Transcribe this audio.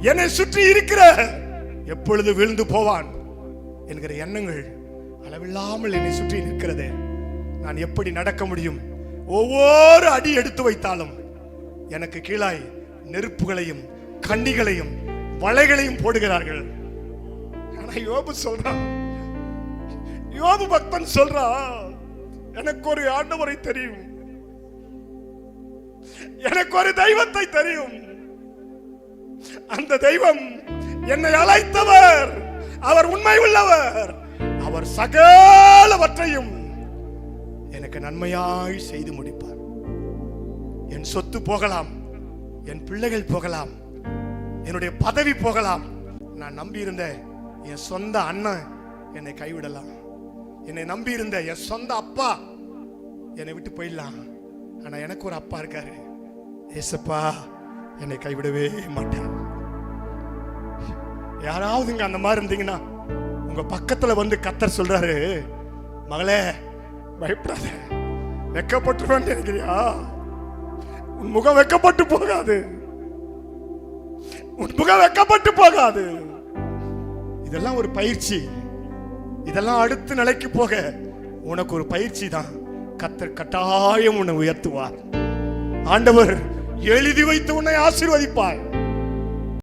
என்னை சுற்றி இருக்கிற எப்பொழுது விழுந்து போவான் என்கிற எண்ணங்கள் அளவில்லாமல் என்னை சுற்றி நிற்கிறது. நான் எப்படி நடக்க முடியும்? ஒவ்வொரு அடி எடுத்து வைத்தாலும் எனக்கு கீழாய் நெருப்புகளையும் கண்ணிகளையும் வலைகளையும் போடுகிறார்கள். ஆனா யோபு சொல்றான், யோபு பக்தன் சொல்றான், எனக்கு ஒரு ஆண்டவரை தெரியும், எனக்கு ஒரு தெய்வத்தை தெரியும். அந்த தெய்வம் என்னை அழைத்தவர், அவர் உண்மை உள்ளவர், அவர் சகலவற்றையும் எனக்கு நன்மையாய் செய்து முடிப்பார். என் சொத்து போகலாம், என் பிள்ளைகள் போகலாம், என்னுடைய பதவி போகலாம், நான் நம்பி இருந்த என் சொந்த அண்ணன் என்னை கைவிடலாம், என்னை நம்பி இருந்த என் சொந்த அப்பா என்னை விட்டு போயிடலாம். ஆனா எனக்கு ஒரு அப்பா இருக்காரு, ஏசப்பா என்னை கைவிடவே மாட்டார். யாராவது இங்க அந்த மாதிரி இருந்தீங்கன்னா உங்க பக்கத்துல வந்து கர்த்தர் சொல்றாரு, மகளே பயப்படாத, வெக்கப்பட்டுருவேன் நினைக்கிறியா? உன் முகம் வெக்கப்பட்டு போகாது, உன் முகம் வெக்கப்பட்டு போகாது. இதெல்லாம் ஒரு பயிற்சி, இதெல்லாம் அடுத்த நிலைக்கு போக உனக்கு ஒரு பயிற்சி தான். கர்த்தர் கட்டாயம் உன்னை உயர்த்துவார். ஆண்டவர் எழுதி வைத்து உன்னை ஆசீர்வதிப்பார்.